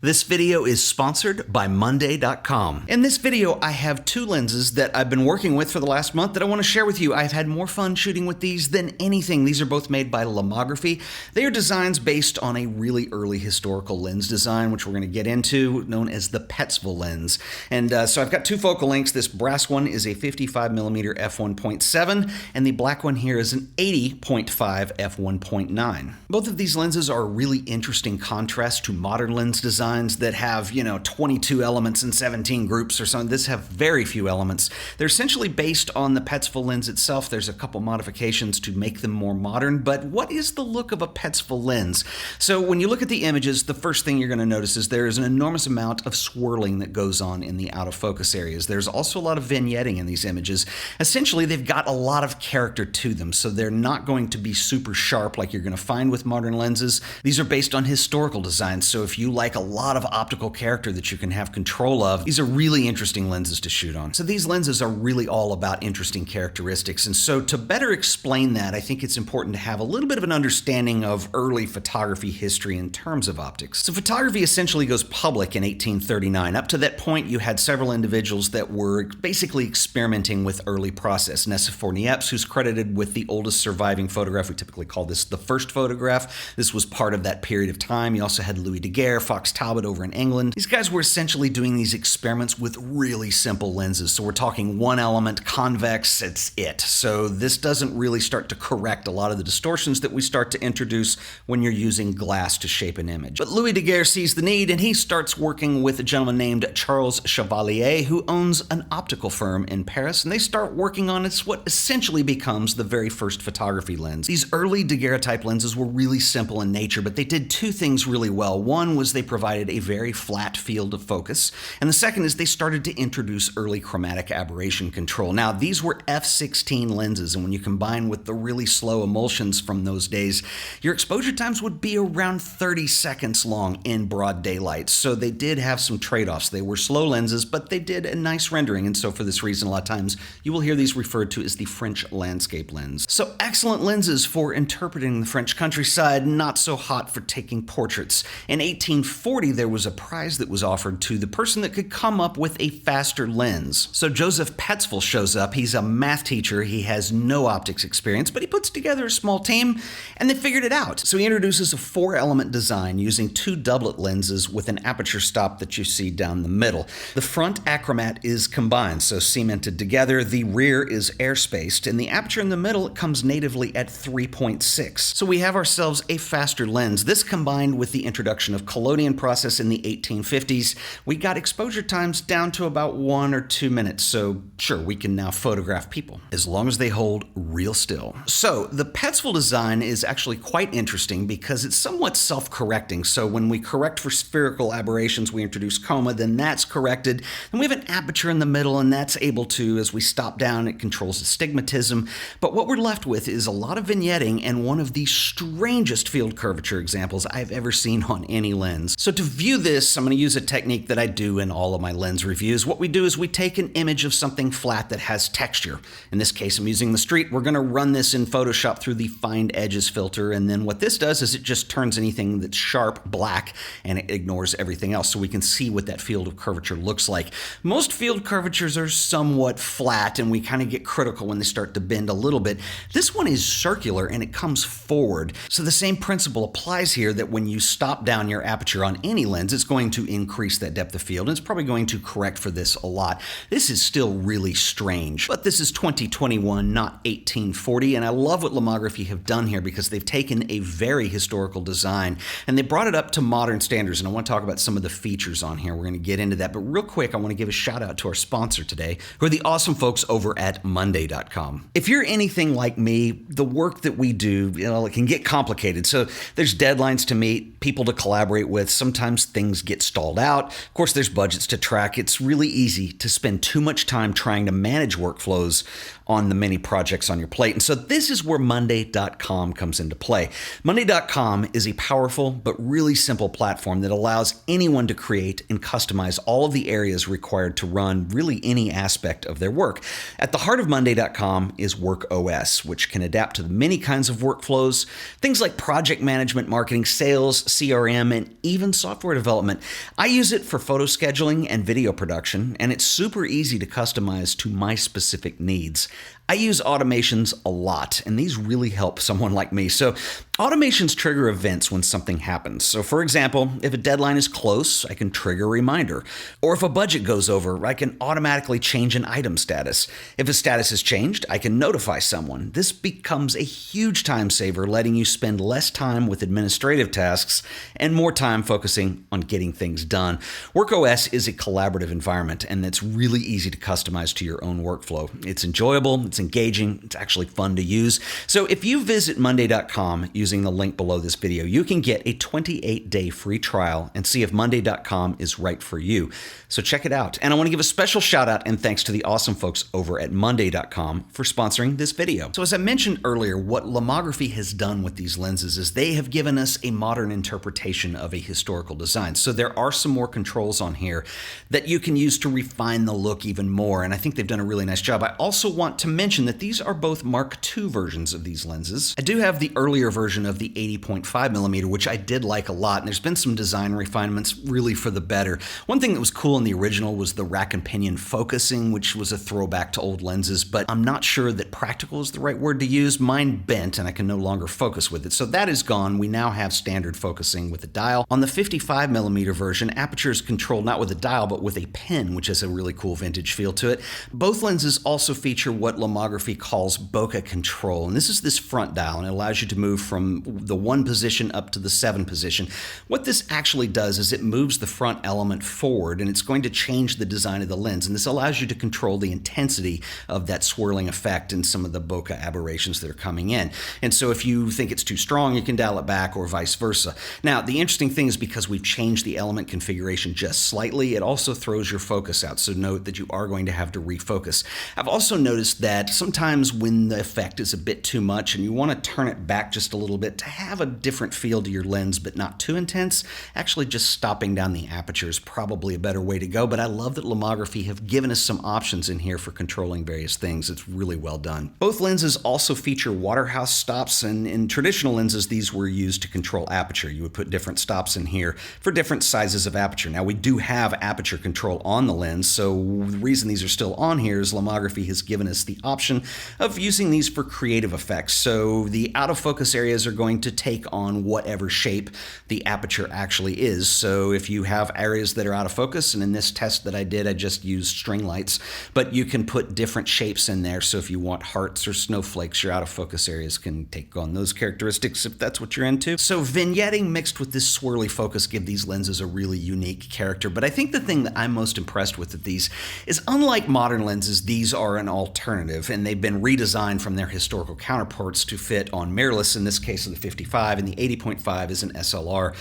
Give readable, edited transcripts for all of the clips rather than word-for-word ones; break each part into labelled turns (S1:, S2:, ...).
S1: This video is sponsored by Monday.com. In this video, I have two lenses that I've been working with for the last month that I want to share with you. I've had more fun shooting with these than anything. These are both made by Lomography. They are designs based on a really early historical lens design, which we're going to get into, known as the Petzval lens. And so I've got two focal lengths. This brass one is a 55mm f1.7, and the black one here is an 80.5 f1.9. Both of these lenses are a really interesting contrast to modern lens design that have, 22 elements and 17 groups or something. This have very few elements. They're essentially based on the Petzval lens itself. There's a couple modifications to make them more modern, but what is the look of a Petzval lens? So when you look at the images, the first thing you're going to notice is there is an enormous amount of swirling that goes on in the out of focus areas. There's also a lot of vignetting in these images. Essentially, they've got a lot of character to them, so they're not going to be super sharp like you're going to find with modern lenses. These are based on historical designs, so if you like a lot of optical character that you can have control of, these are really interesting lenses to shoot on. So these lenses are really all about interesting characteristics, and so to better explain that, I think it's important to have a little bit of an understanding of early photography history in terms of optics. So photography essentially goes public in 1839. Up to that point, you had several individuals that were basically experimenting with early process. Nicéphore Niepce, who's credited with the oldest surviving photograph. We typically call this the first photograph. This was part of that period of time. You also had Louis Daguerre, Fox Talbot over in England. These guys were essentially doing these experiments with really simple lenses. So we're talking one element, convex, it's it. So this doesn't really start to correct a lot of the distortions that we start to introduce when you're using glass to shape an image. But Louis Daguerre sees the need and he starts working with a gentleman named Charles Chevallier, who owns an optical firm in Paris, and they start working on what essentially becomes the very first photography lens. These early daguerreotype lenses were really simple in nature, but they did two things really well. One was they provided a very flat field of focus, and the second is they started to introduce early chromatic aberration control. Now, these were f16 lenses, and when you combine with the really slow emulsions from those days, your exposure times would be around 30 seconds long in broad daylight. So they did have some trade-offs. They were slow lenses, but they did a nice rendering, and so for this reason, a lot of times you will hear these referred to as the French landscape lens. So excellent lenses for interpreting the French countryside, not so hot for taking portraits. In 1840, there was a prize that was offered to the person that could come up with a faster lens. So Joseph Petzval shows up. He's a math teacher. He has no optics experience, but he puts together a small team and they figured it out. So he introduces a 4-element design using two doublet lenses with an aperture stop that you see down the middle. The front achromat is combined, so cemented together. The rear is air-spaced, and the aperture in the middle comes natively at 3.6. So we have ourselves a faster lens. This combined with the introduction of collodion process in the 1850s, we got exposure times down to about 1 or 2 minutes. So sure, we can now photograph people as long as they hold real still. So the Petzval design is actually quite interesting because it's somewhat self-correcting. So when we correct for spherical aberrations, we introduce coma, then that's corrected. And we have an aperture in the middle, and that's able to, as we stop down, it controls astigmatism. But what we're left with is a lot of vignetting and one of the strangest field curvature examples I've ever seen on any lens. So to view this, I'm going to use a technique that I do in all of my lens reviews. What we do is we take an image of something flat that has texture. In this case, I'm using the street. We're going to run this in Photoshop through the Find Edges filter, and then what this does is it just turns anything that's sharp black, and it ignores everything else, so we can see what that field of curvature looks like. Most field curvatures are somewhat flat, and we kind of get critical when they start to bend a little bit. This one is circular, and it comes forward. So the same principle applies here, that when you stop down your aperture on any lens, it's going to increase that depth of field, and it's probably going to correct for this a lot. This is still really strange, but this is 2021, not 1840, and I love what Lomography have done here because they've taken a very historical design and they brought it up to modern standards, and I want to talk about some of the features on here. We're going to get into that, but real quick, I want to give a shout out to our sponsor today, who are the awesome folks over at Monday.com. If you're anything like me, the work that we do, it can get complicated. So there's deadlines to meet, people to collaborate with. Sometimes things get stalled out. Of course, there's budgets to track. It's really easy to spend too much time trying to manage workflows on the many projects on your plate. And so this is where Monday.com comes into play. Monday.com is a powerful but really simple platform that allows anyone to create and customize all of the areas required to run really any aspect of their work. At the heart of Monday.com is WorkOS, which can adapt to the many kinds of workflows, things like project management, marketing, sales, CRM, and even software software development. I use it for photo scheduling and video production, and it's super easy to customize to my specific needs. I use automations a lot, and these really help someone like me. So automations trigger events when something happens. So for example, if a deadline is close, I can trigger a reminder. Or if a budget goes over, I can automatically change an item status. If a status is changed, I can notify someone. This becomes a huge time saver, letting you spend less time with administrative tasks and more time focusing on getting things done. WorkOS is a collaborative environment, and it's really easy to customize to your own workflow. It's enjoyable, it's engaging, it's actually fun to use. So if you visit monday.com using the link below this video, you can get a 28-day free trial and see if monday.com is right for you. So check it out. And I want to give a special shout out and thanks to the awesome folks over at monday.com for sponsoring this video. So as I mentioned earlier, what lomography has done with these lenses is they have given us a modern interpretation of a historical design. So there are some more controls on here that you can use to refine the look even more, and I think they've done a really nice job. I also want to mention that these are both Mark II versions of these lenses. I do have the earlier version of the 80.5mm, which I did like a lot, and there's been some design refinements really for the better. One thing that was cool in the original was the rack and pinion focusing, which was a throwback to old lenses, but I'm not sure that practical is the right word to use. Mine bent and I can no longer focus with it, so that is gone. We now have standard focusing with a dial. On the 55mm version, aperture is controlled not with a dial, but with a pen, which has a really cool vintage feel to it. Both lenses also feature what lomography calls bokeh control, and this is this front dial, and it allows you to move from the 1 position up to the 7 position. What this actually does is it moves the front element forward, and it's going to change the design of the lens, and this allows you to control the intensity of that swirling effect and some of the bokeh aberrations that are coming in. And so if you think it's too strong, you can dial it back, or vice versa. Now, the interesting thing is because we've changed the element configuration just slightly, it also throws your focus out, so note that you are going to have to refocus. I've also noticed that sometimes when the effect is a bit too much and you want to turn it back just a little bit to have a different feel to your lens but not too intense, actually just stopping down the aperture is probably a better way to go. But I love that lomography have given us some options in here for controlling various things. It's really well done. Both lenses also feature Waterhouse stops, and in traditional lenses these were used to control aperture. You would put different stops in here for different sizes of aperture. Now we do have aperture control on the lens, so the reason these are still on here is lomography has given us the option of using these for creative effects. So the out of focus areas are going to take on whatever shape the aperture actually is. So if you have areas that are out of focus, and in this test that I did, I just used string lights, but you can put different shapes in there. So if you want hearts or snowflakes, your out of focus areas can take on those characteristics if that's what you're into. So vignetting mixed with this swirly focus give these lenses a really unique character. But I think the thing that I'm most impressed with these is, unlike modern lenses, these are an alternative, and they've been redesigned from their historical counterparts to fit on mirrorless, in this case of the 55, and the 80.5 is an SLR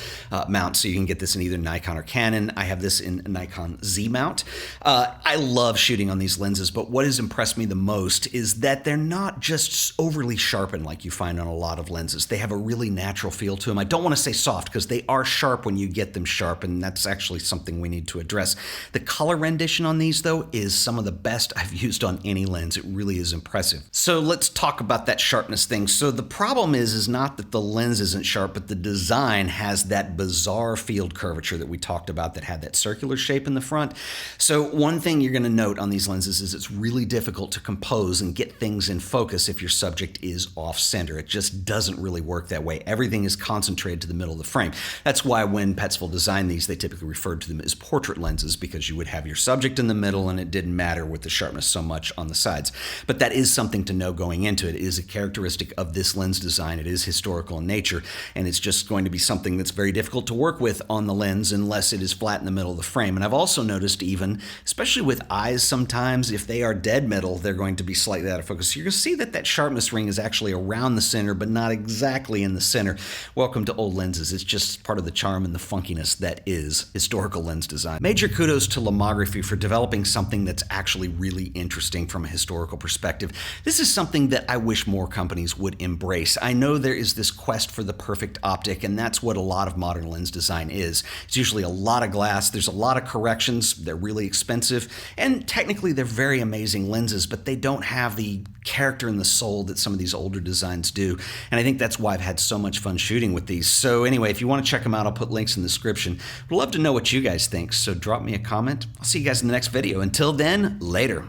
S1: mount, so you can get this in either Nikon or Canon. I have this in Nikon Z mount. I love shooting on these lenses, but what has impressed me the most is that they're not just overly sharpened like you find on a lot of lenses. They have a really natural feel to them. I don't want to say soft, because they are sharp when you get them sharp, and that's actually something we need to address. The color rendition on these, though, is some of the best I've used on any lens. It really is impressive. So let's talk about that sharpness thing. So the problem is not that the lens isn't sharp, but the design has that bizarre field curvature that we talked about that had that circular shape in the front. So one thing you're going to note on these lenses is it's really difficult to compose and get things in focus if your subject is off center. It just doesn't really work that way. Everything is concentrated to the middle of the frame. That's why when Petzval designed these, they typically referred to them as portrait lenses, because you would have your subject in the middle and it didn't matter with the sharpness so much on the sides. But that is something to know going into it. It is a characteristic of this lens design. It is historical in nature, and it's just going to be something that's very difficult to work with on the lens unless it is flat in the middle of the frame. And I've also noticed, even, especially with eyes sometimes, if they are dead middle, they're going to be slightly out of focus. So you're going to see that that sharpness ring is actually around the center, but not exactly in the center. Welcome to old lenses. It's just part of the charm and the funkiness that is historical lens design. Major kudos to lomography for developing something that's actually really interesting from a historical perspective. perspective. This is something that I wish more companies would embrace. I know there is this quest for the perfect optic, and that's what a lot of modern lens design is. It's usually a lot of glass, there's a lot of corrections, they're really expensive, and technically they're very amazing lenses, but they don't have the character and the soul that some of these older designs do. And I think that's why I've had so much fun shooting with these. So anyway, if you want to check them out, I'll put links in the description. I'd love to know what you guys think, so drop me a comment. I'll see you guys in the next video. Until then, later.